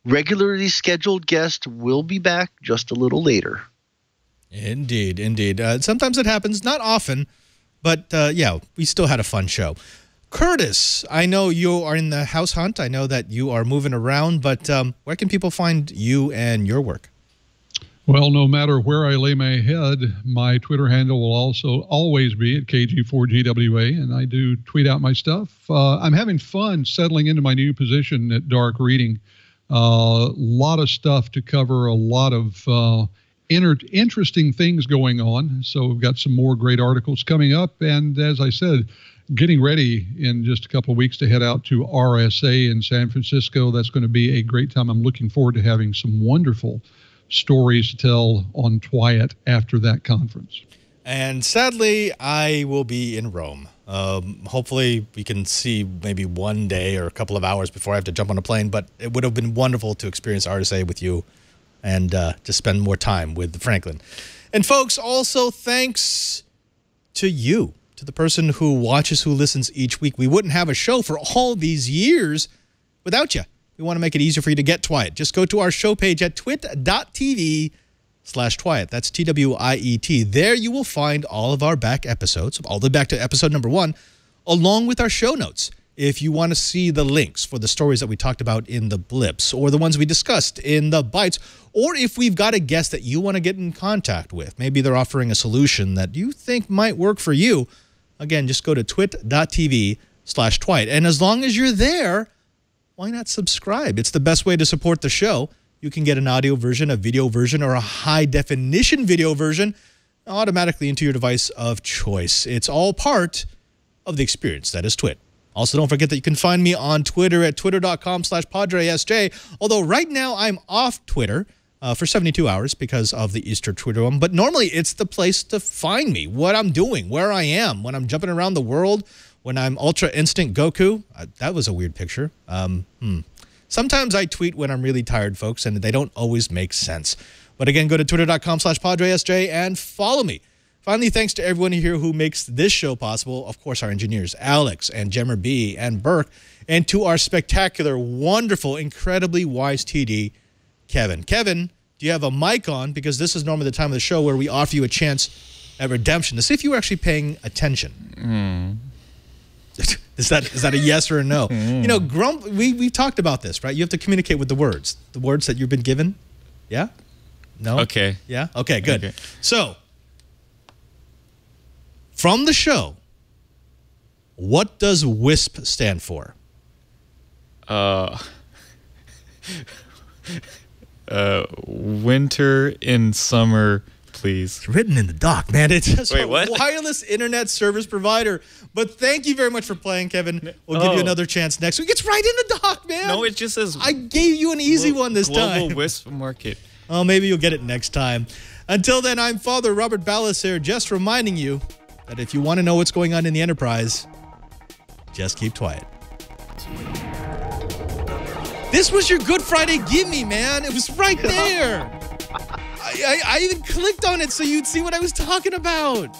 regularly scheduled guest will be back just a little later. Indeed, indeed. Sometimes it happens, not often, but yeah, we still had a fun show. Curtis, I know you are in the house hunt. I know that you are moving around, but where can people find you and your work? Well, no matter where I lay my head, my Twitter handle will also always be at KG4GWA, and I do tweet out my stuff. I'm having fun settling into my new position at Dark Reading. A lot of stuff to cover, a lot of interesting things going on. So we've got some more great articles coming up, and as I said, getting ready in just a couple of weeks to head out to RSA in San Francisco. That's going to be a great time. I'm looking forward to having some wonderful stories to tell on Twiat after that conference. And sadly, I will be in Rome. Hopefully, we can see maybe one day or a couple of hours before I have to jump on a plane, but it would have been wonderful to experience RSA with you and to spend more time with Franklin. And folks, also thanks to you, to the person who watches, who listens each week. We wouldn't have a show for all these years without you. We want to make it easier for you to get Twiat. Just go to our show page at twit.tv/Twiat. That's TWIET. There you will find all of our back episodes, all the way back to episode number 1, along with our show notes. If you want to see the links for the stories that we talked about in the blips, or the ones we discussed in the bites, or if we've got a guest that you want to get in contact with, maybe they're offering a solution that you think might work for you, again, just go to twit.tv/Twiat. And as long as you're there, why not subscribe? It's the best way to support the show. You can get an audio version, a video version, or a high-definition video version automatically into your device of choice. It's all part of the experience that is Twit. Also, don't forget that you can find me on Twitter at twitter.com/PadreSJ, although right now I'm off Twitter for 72 hours because of the Easter Twitter. But normally it's the place to find me, what I'm doing, where I am, when I'm jumping around the world, when I'm Ultra Instinct Goku. That was a weird picture. Sometimes I tweet when I'm really tired, folks, and they don't always make sense. But again, go to twitter.com/PadreSJ and follow me. Finally, thanks to everyone here who makes this show possible. Of course, our engineers, Alex and Jemmer B and Burke, and to our spectacular, wonderful, incredibly wise TD, Kevin. Kevin, do you have a mic on? Because this is normally the time of the show where we offer you a chance at redemption to see if you were actually paying attention. Is that a yes or a no? You know, we've talked about this, right? You have to communicate with the words that you've been given. Yeah? No? Okay. Yeah? Okay, good. Okay. So, from the show, what does WISP stand for? Winter in summer, please. It's written in the doc, man. It's just Wait, what? wireless internet service provider. But thank you very much for playing, Kevin. We'll give you another chance next week. It's right in the doc, man. No, it just says... I gave you an easy one this time. Global WISP market. Oh, maybe you'll get it next time. Until then, I'm Father Robert Ballas here, just reminding you that if you want to know what's going on in the Enterprise, just keep quiet. This was your Good Friday gimme, man. It was right there. I even clicked on it so you'd see what I was talking about.